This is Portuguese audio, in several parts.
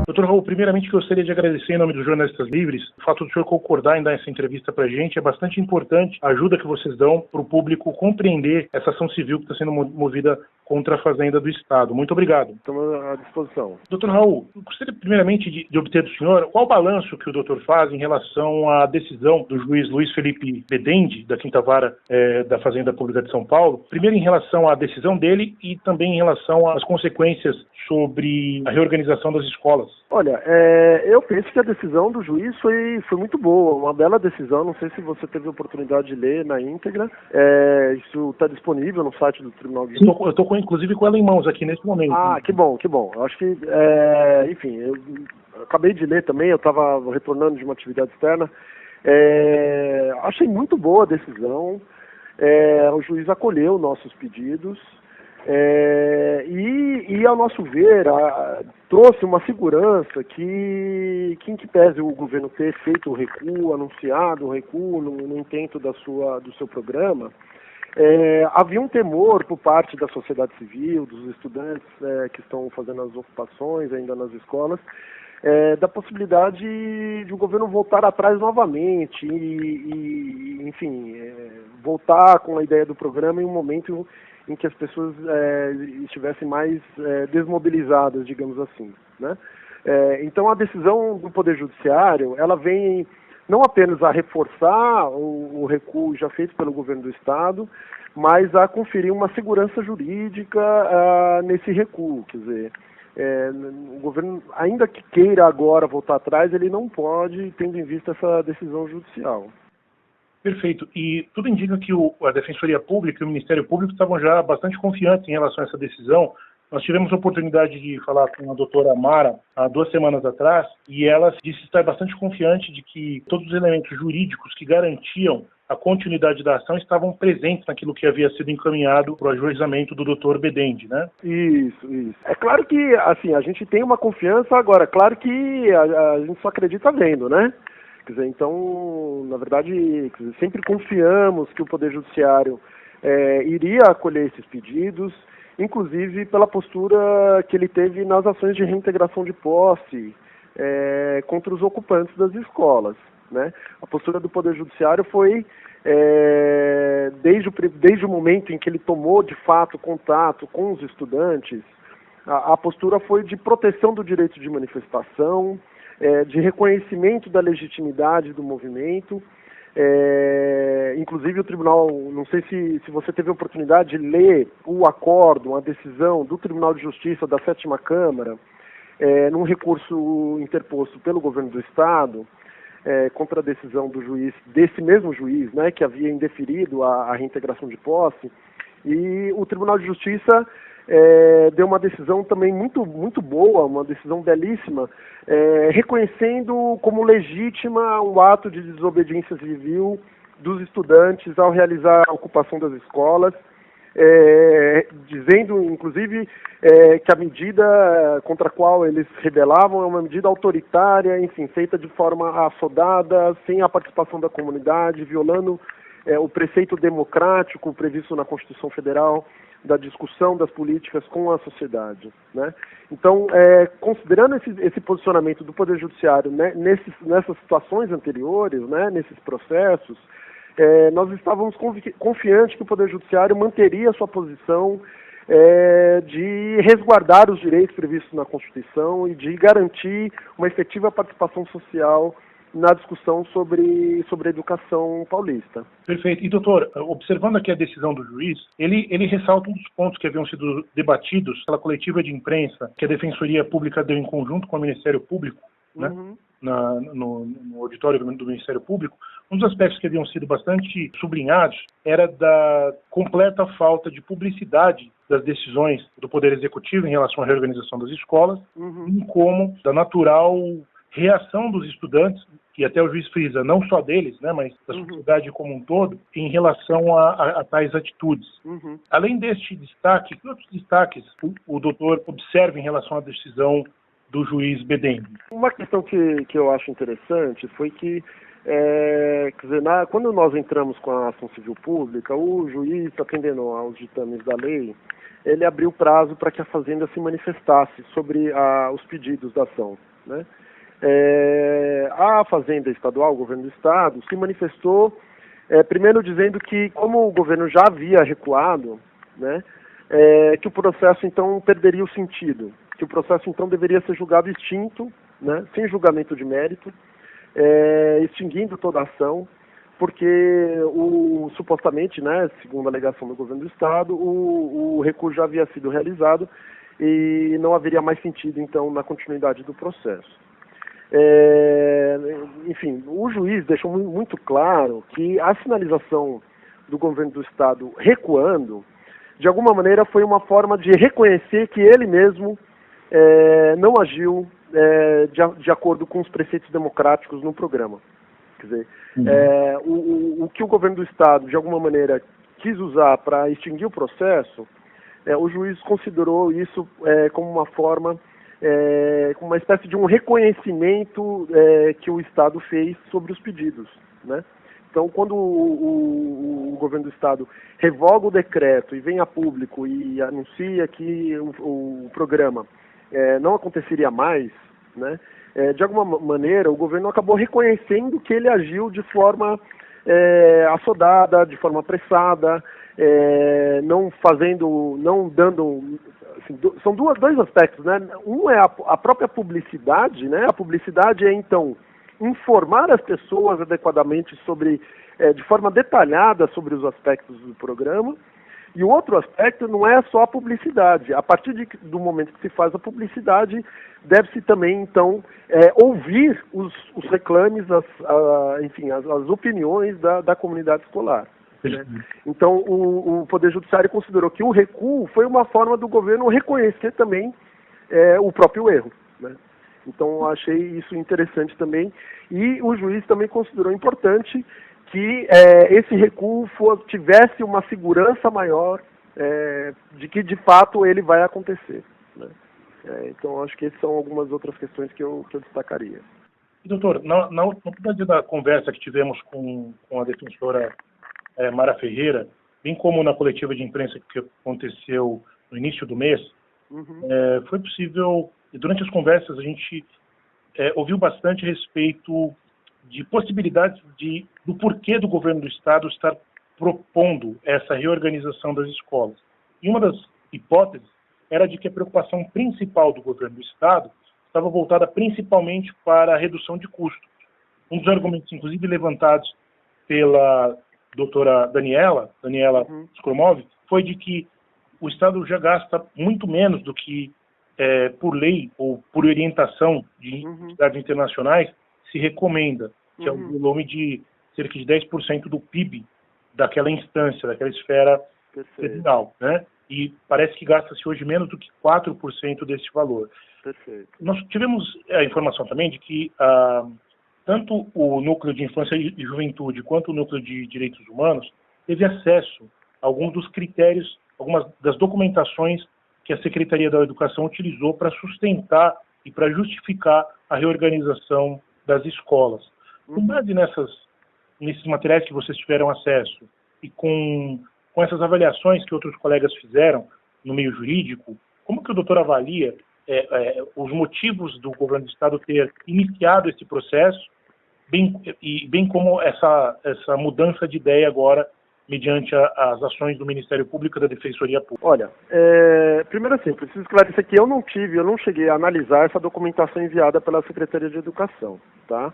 Doutor Raul, primeiramente gostaria de agradecer em nome dos Jornalistas Livres o fato do senhor concordar em dar essa entrevista para a gente. É bastante importante a ajuda que vocês dão para o público compreender essa ação civil que está sendo movida contra a Fazenda do Estado. Muito obrigado. Estamos à disposição. Doutor Raul, eu gostaria primeiramente de obter do senhor qual o balanço que o doutor faz em relação à decisão do juiz Luiz Felipe Bedende, da Quinta Vara da Fazenda Pública de São Paulo, primeiro em relação à decisão dele e também em relação às consequências sobre a reorganização das escolas. Olha, eu penso que a decisão do juiz foi muito boa, uma bela decisão. Não sei se você teve a oportunidade de ler na íntegra. Isso está disponível no site do Tribunal de Justiça. Eu estou inclusive com ela em mãos aqui nesse momento. Ah, que bom. Eu acho que, enfim, eu acabei de ler também, eu estava retornando de uma atividade externa. Achei muito boa a decisão. O juiz acolheu nossos pedidos. E ao nosso ver, trouxe uma segurança que em que pese o governo ter feito o recuo, anunciado o recuo no intento do seu programa, havia um temor por parte da sociedade civil, dos estudantes que estão fazendo as ocupações ainda nas escolas, da possibilidade de o governo voltar atrás novamente enfim, voltar com a ideia do programa em um momento em que as pessoas estivessem mais desmobilizadas, digamos assim, né? Então a decisão do Poder Judiciário, ela vem não apenas a reforçar o recuo já feito pelo governo do Estado, mas a conferir uma segurança jurídica nesse recuo. Quer dizer, o governo, ainda que queira agora voltar atrás, ele não pode, tendo em vista essa decisão judicial. Perfeito. E tudo indica que a Defensoria Pública e o Ministério Público estavam já bastante confiantes em relação a essa decisão. Nós tivemos a oportunidade de falar com a doutora Mara há 2 semanas atrás e ela disse estar bastante confiante de que todos os elementos jurídicos que garantiam a continuidade da ação estavam presentes naquilo que havia sido encaminhado para o ajuizamento do doutor Bedende, né? Isso. É claro que, assim, a gente tem uma confiança agora, claro que a gente só acredita vendo, né? Quer dizer, então, na verdade, sempre confiamos que o Poder Judiciário iria acolher esses pedidos, inclusive pela postura que ele teve nas ações de reintegração de posse contra os ocupantes das escolas, né? A postura do Poder Judiciário foi, desde o momento em que ele tomou de fato contato com os estudantes, a postura foi de proteção do direito de manifestação, de reconhecimento da legitimidade do movimento. Inclusive o tribunal, não sei se você teve a oportunidade de ler o acórdão, a decisão do Tribunal de Justiça da 7ª Câmara, num recurso interposto pelo governo do Estado, contra a decisão do juiz, desse mesmo juiz, né, que havia indeferido a reintegração de posse, e o Tribunal de Justiça deu uma decisão também muito boa, uma decisão belíssima, reconhecendo como legítima um ato de desobediência civil dos estudantes ao realizar a ocupação das escolas, dizendo, inclusive, que a medida contra a qual eles se rebelavam é uma medida autoritária, enfim, feita de forma assodada, sem a participação da comunidade, violando o preceito democrático previsto na Constituição Federal, da discussão das políticas com a sociedade, né? Então, considerando esse posicionamento do Poder Judiciário, né, nessas situações anteriores, né, nesses processos, nós estávamos confiantes que o Poder Judiciário manteria a sua posição de resguardar os direitos previstos na Constituição e de garantir uma efetiva participação social na discussão sobre a educação paulista. Perfeito. E, doutor, observando aqui a decisão do juiz, ele ressalta um dos pontos que haviam sido debatidos pela coletiva de imprensa que a Defensoria Pública deu em conjunto com o Ministério Público, né, no auditório do Ministério Público. Um dos aspectos que haviam sido bastante sublinhados era da completa falta de publicidade das decisões do Poder Executivo em relação à reorganização das escolas, bem como da natural reação dos estudantes, e até o juiz frisa, não só deles, né, mas da sociedade como um todo, em relação a tais atitudes. Além deste destaque, que outros destaques o doutor observa em relação à decisão do juiz Bedende? Uma questão que eu acho interessante foi que, quer dizer, quando nós entramos com a ação civil pública, o juiz, atendendo aos ditames da lei, ele abriu prazo para que a Fazenda se manifestasse sobre os pedidos da ação, né? A Fazenda Estadual, o governo do Estado, se manifestou, primeiro dizendo que, como o governo já havia recuado, né, que o processo, então, perderia o sentido, que o processo, então, deveria ser julgado extinto, né, sem julgamento de mérito, extinguindo toda a ação, porque supostamente, né, segundo a alegação do governo do Estado, o recurso já havia sido realizado e não haveria mais sentido, então, na continuidade do processo. Enfim, o juiz deixou muito claro que a sinalização do governo do Estado recuando, de alguma maneira, foi uma forma de reconhecer que ele mesmo não agiu de acordo com os preceitos democráticos no programa. Quer dizer, o que o governo do Estado, de alguma maneira, quis usar para extinguir o processo, o juiz considerou isso como uma forma, como uma espécie de um reconhecimento que o Estado fez sobre os pedidos, né? Então, quando o governo do Estado revoga o decreto e vem a público e anuncia que o programa não aconteceria mais, né? De alguma maneira, o governo acabou reconhecendo que ele agiu de forma assodada, de forma apressada, não dando... Assim, são dois aspectos, né? Um é a própria publicidade, né? A publicidade é, então, informar as pessoas adequadamente de forma detalhada sobre os aspectos do programa. E o outro aspecto não é só a publicidade. A partir do momento que se faz a publicidade, deve-se também, então, ouvir os reclames, enfim, as opiniões da comunidade escolar. Né? Então, o Poder Judiciário considerou que o recuo foi uma forma do governo reconhecer também o próprio erro. Né? Então, eu achei isso interessante também. E o juiz também considerou importante que esse recuo tivesse uma segurança maior de que, de fato, ele vai acontecer. Né? Então, acho que essas são algumas outras questões que eu destacaria. E, doutor, na oportunidade da conversa que tivemos com a defensora Mara Ferreira, bem como na coletiva de imprensa que aconteceu no início do mês, foi possível, e durante as conversas a gente ouviu bastante a respeito de possibilidades do porquê do governo do Estado estar propondo essa reorganização das escolas. E uma das hipóteses era de que a preocupação principal do governo do Estado estava voltada principalmente para a redução de custos. Um dos argumentos, inclusive, levantados pela doutora Daniela Skromov, foi de que o Estado já gasta muito menos do que, por lei ou por orientação de entidades internacionais, se recomenda, que é um volume de cerca de 10% do PIB daquela instância, daquela esfera federal, né? E parece que gasta-se hoje menos do que 4% desse valor. Perfeito. Nós tivemos a informação também de que tanto o Núcleo de Infância e Juventude quanto o Núcleo de Direitos Humanos teve acesso a alguns dos critérios, algumas das documentações que a Secretaria da Educação utilizou para sustentar e para justificar a reorganização das escolas. Com base nesses materiais que vocês tiveram acesso e com essas avaliações que outros colegas fizeram no meio jurídico, como que o doutor avalia os motivos do governo do Estado ter iniciado esse processo, bem como essa mudança de ideia agora mediante as ações do Ministério Público e da Defensoria Pública? Olha, primeiro assim, preciso esclarecer que eu não cheguei a analisar essa documentação enviada pela Secretaria de Educação, tá?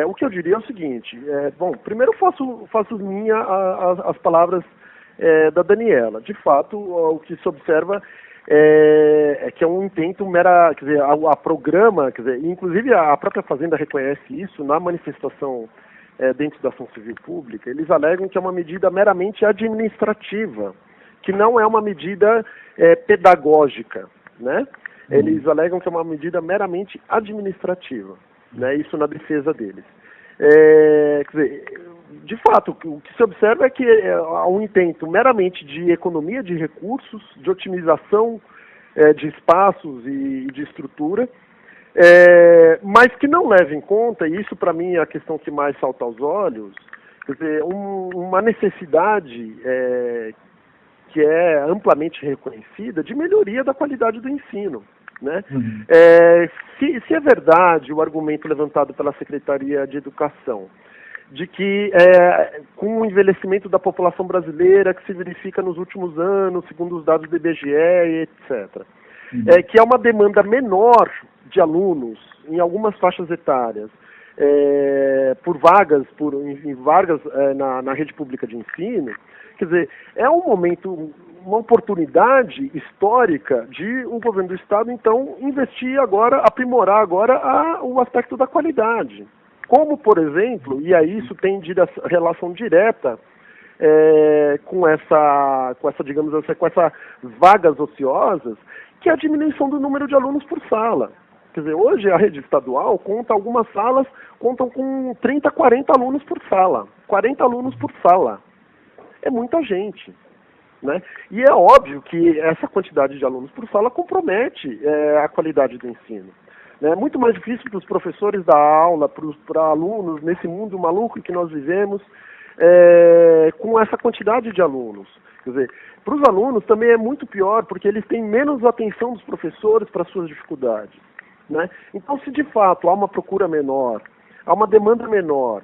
O que eu diria é o seguinte, bom, primeiro faço minha as palavras da Daniela. De fato, o que se observa é que é um intento quer dizer, a programa, quer dizer, inclusive a própria Fazenda reconhece isso na manifestação dentro da ação civil pública. Eles alegam que é uma medida meramente administrativa, que não é uma medida pedagógica, né? Eles alegam que é uma medida meramente administrativa, né? Isso na defesa deles. Quer dizer, de fato, o que se observa é que há um intento meramente de economia de recursos, de otimização de espaços e de estrutura, mas que não leva em conta, e isso para mim é a questão que mais salta aos olhos, quer dizer, uma necessidade que é amplamente reconhecida, de melhoria da qualidade do ensino. Né? Se é verdade o argumento levantado pela Secretaria de Educação, de que com o envelhecimento da população brasileira que se verifica nos últimos anos, segundo os dados do IBGE e etc., que há uma demanda menor de alunos em algumas faixas etárias por vagas, na rede pública de ensino, quer dizer, é um momento, uma oportunidade histórica de o governo do Estado, então, investir agora, aprimorar agora o aspecto da qualidade. Como, por exemplo, e aí isso tem relação direta com essas vagas ociosas, que é a diminuição do número de alunos por sala. Quer dizer, hoje a rede estadual algumas salas contam com 30, 40 alunos por sala. 40 alunos por sala. É muita gente. Né? E é óbvio que essa quantidade de alunos por sala compromete a qualidade do ensino. É muito mais difícil para os professores dar aula, para alunos, nesse mundo maluco que nós vivemos, com essa quantidade de alunos. Quer dizer, para os alunos também é muito pior, porque eles têm menos atenção dos professores para suas dificuldades. Né? Então, se de fato há uma procura menor, há uma demanda menor,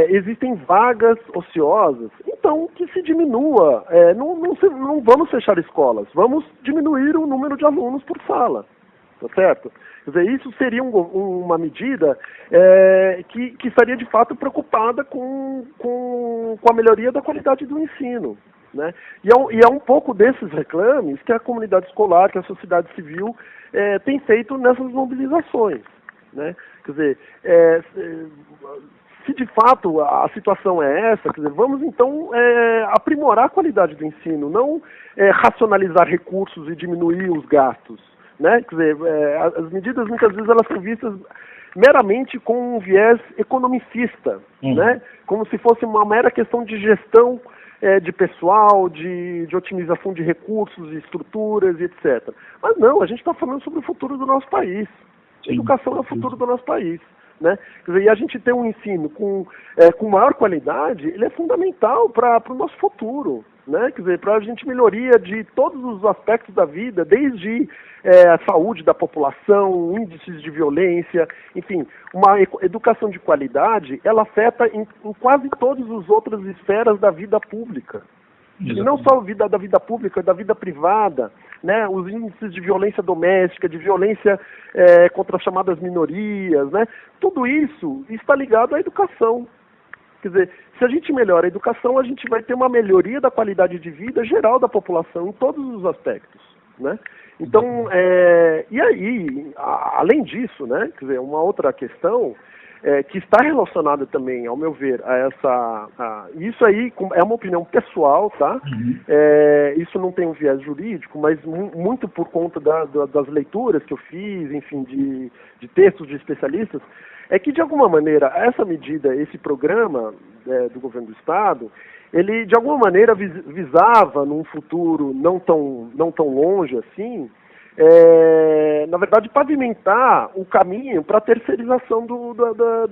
existem vagas ociosas, então que se diminua. Não vamos fechar escolas, vamos diminuir o número de alunos por sala. Tá certo? Quer dizer, isso seria uma medida que estaria de fato preocupada com a melhoria da qualidade do ensino. Né? E é um pouco desses reclames que a comunidade escolar, que a sociedade civil tem feito nessas mobilizações. Né? Quer dizer, se de fato a situação é essa, quer dizer, vamos então aprimorar a qualidade do ensino, não racionalizar recursos e diminuir os gastos. Né? Quer dizer, as medidas muitas vezes elas são vistas meramente com um viés economicista, né? Como se fosse uma mera questão de gestão de pessoal, de otimização de recursos, de estruturas e etc. Mas não, a gente está falando sobre o futuro do nosso país. A educação é o futuro do nosso país. Né? Quer dizer, e a gente ter um ensino com maior qualidade, ele é fundamental para o nosso futuro. Né? Quer dizer, para a gente melhoria de todos os aspectos da vida, desde a saúde da população, índices de violência, enfim, uma educação de qualidade, ela afeta em quase todas as outras esferas da vida pública. Exatamente. E não só da vida pública, da vida privada, né? Os índices de violência doméstica, de violência contra as chamadas minorias, né? Tudo isso está ligado à educação. Quer dizer, se a gente melhora a educação, a gente vai ter uma melhoria da qualidade de vida geral da população, em todos os aspectos, né? Então, e aí, além disso, né, quer dizer, uma outra questão que está relacionada também, ao meu ver, isso aí é uma opinião pessoal, tá? Isso não tem um viés jurídico, mas muito por conta das leituras que eu fiz, enfim, de textos de especialistas, é que, de alguma maneira, essa medida, esse programa do governo do Estado, ele, de alguma maneira, visava, num futuro não tão longe assim, na verdade, pavimentar o caminho para a terceirização da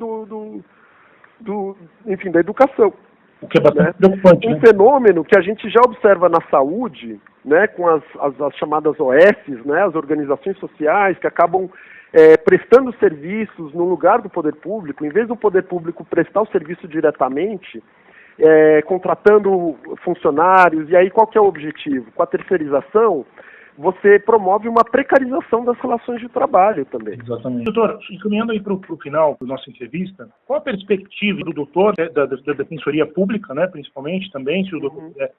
educação. O que é bastante preocupante. Um fenômeno que a gente já observa na saúde, né, com as chamadas OS, né, as organizações sociais que acabam prestando serviços no lugar do poder público, em vez do poder público prestar o serviço diretamente, contratando funcionários, e aí qual que é o objetivo? Com a terceirização, você promove uma precarização das relações de trabalho também. Exatamente. Doutor, encaminhando aí para o final da nossa entrevista, qual a perspectiva do doutor, da Defensoria Pública, né, principalmente, também, se o doutor quiser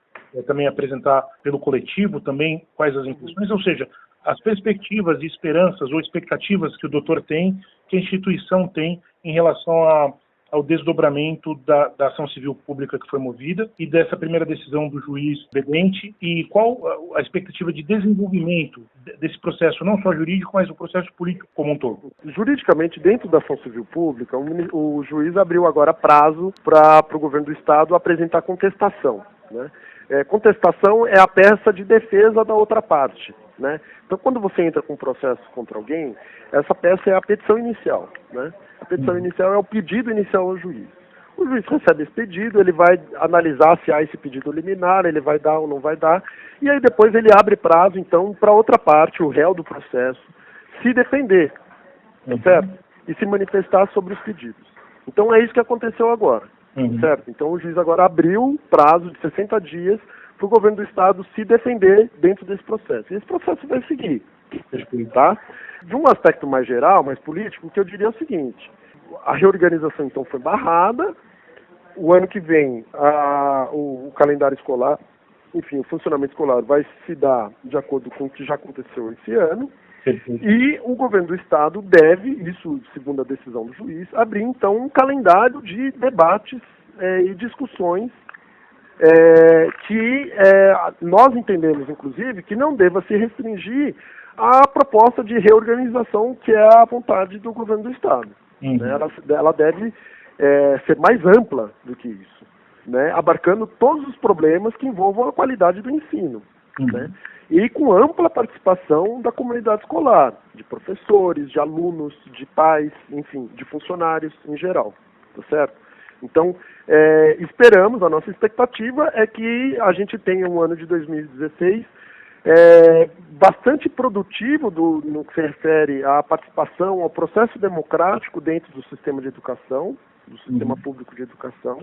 também apresentar pelo coletivo, também quais as intenções, ou seja, as perspectivas e esperanças ou expectativas que o doutor tem, que a instituição tem em relação ao desdobramento da ação civil pública que foi movida e dessa primeira decisão do juiz Bedente, e qual a expectativa de desenvolvimento desse processo, não só jurídico, mas o processo político como um todo? Juridicamente, dentro da ação civil pública, o juiz abriu agora prazo para o governo do Estado apresentar contestação, né? Contestação é a peça de defesa da outra parte, né? Então, quando você entra com um processo contra alguém, essa peça é a petição inicial, né? A petição inicial é o pedido inicial ao juiz. O juiz recebe esse pedido, ele vai analisar se há esse pedido liminar, ele vai dar ou não vai dar, e aí depois ele abre prazo, então, para outra parte, o réu do processo, se defender, certo? E se manifestar sobre os pedidos. Então é isso que aconteceu agora, certo? Então o juiz agora abriu prazo de 60 dias para o governo do estado se defender dentro desse processo. E esse processo vai seguir, tá? De um aspecto mais geral, mais político, o que eu diria é o seguinte: a reorganização então foi barrada, o ano que vem o calendário escolar, enfim, o funcionamento escolar vai se dar de acordo com o que já aconteceu esse ano, e o governo do estado deve, isso segundo a decisão do juiz, abrir então um calendário de debates e discussões que nós entendemos, inclusive, que não deva se restringir à proposta de reorganização que é a vontade do governo do estado. Ela deve ser mais ampla do que isso, né? Abarcando todos os problemas que envolvam a qualidade do ensino, né? E com ampla participação da comunidade escolar, de professores, de alunos, de pais, enfim, de funcionários em geral, tá certo? Então, esperamos, a nossa expectativa é que a gente tenha um ano de 2016 bastante produtivo no que se refere à participação, ao processo democrático dentro do sistema de educação, do sistema público de educação,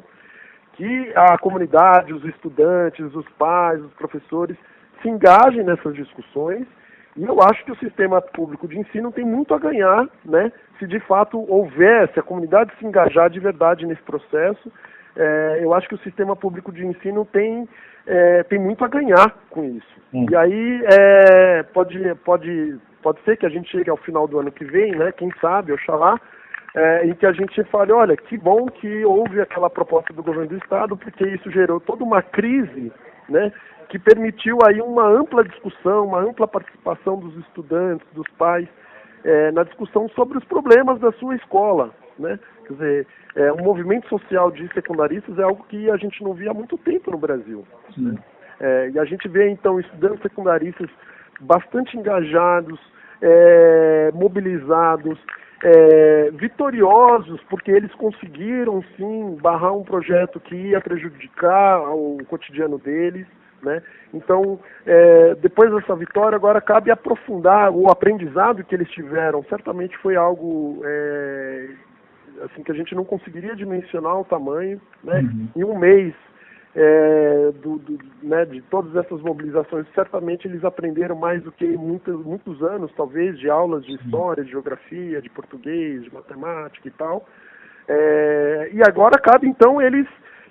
que a comunidade, os estudantes, os pais, os professores se engajem nessas discussões, e eu acho que o sistema público de ensino tem muito a ganhar, né, se de fato houver, se a comunidade se engajar de verdade nesse processo. Eu acho que o sistema público de ensino tem muito a ganhar com isso. E aí pode ser que a gente chegue ao final do ano que vem, né, quem sabe, oxalá, em que a gente fale, olha, que bom que houve aquela proposta do governo do estado, porque isso gerou toda uma crise, né, que permitiu aí uma ampla discussão, uma ampla participação dos estudantes, dos pais, na discussão sobre os problemas da sua escola, né? Quer dizer, o movimento social de secundaristas é algo que a gente não via há muito tempo no Brasil, né? E a gente vê, então, estudantes secundaristas bastante engajados, mobilizados, vitoriosos, porque eles conseguiram, sim, barrar um projeto que ia prejudicar o cotidiano deles, né? Então, depois dessa vitória, agora cabe aprofundar o aprendizado que eles tiveram. Certamente foi algo assim, que a gente não conseguiria dimensionar o tamanho, né? Em um mês né, de todas essas mobilizações, certamente eles aprenderam mais do que muitos anos, talvez, de aulas de história, de geografia, de português, de matemática e tal. E agora cabe, então, eles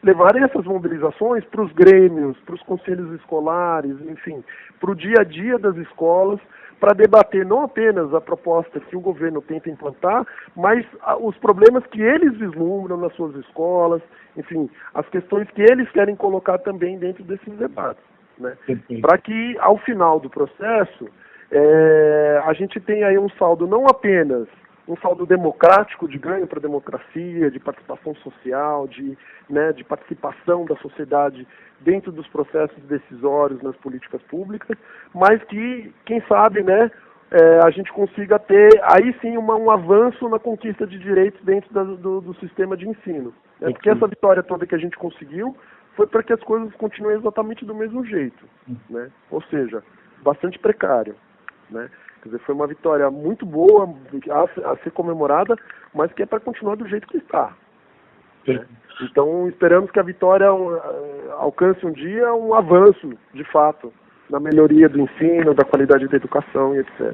levarem essas mobilizações para os grêmios, para os conselhos escolares, enfim, para o dia a dia das escolas, para debater não apenas a proposta que o governo tenta implantar, mas os problemas que eles vislumbram nas suas escolas, enfim, as questões que eles querem colocar também dentro desses debates, né? Para que, ao final do processo, a gente tenha aí um saldo não apenas um saldo democrático, de ganho para a democracia, de participação social, de participação da sociedade dentro dos processos decisórios nas políticas públicas, mas que, quem sabe, né, a gente consiga ter, aí sim, um avanço na conquista de direitos dentro do sistema de ensino. Porque essa vitória toda que a gente conseguiu foi para que as coisas continuem exatamente do mesmo jeito, né? Ou seja, bastante precário, né? Quer dizer, foi uma vitória muito boa a ser comemorada, mas que é para continuar do jeito que está, né? Então, esperamos que a vitória alcance um dia um avanço, de fato, na melhoria do ensino, da qualidade da educação e etc.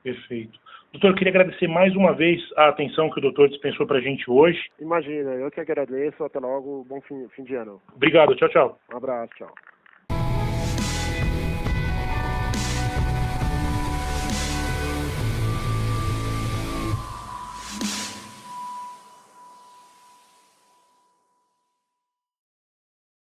Perfeito. Doutor, eu queria agradecer mais uma vez a atenção que o doutor dispensou para a gente hoje. Imagina, eu que agradeço. Até logo, bom fim de ano. Obrigado, tchau, tchau. Um abraço, tchau.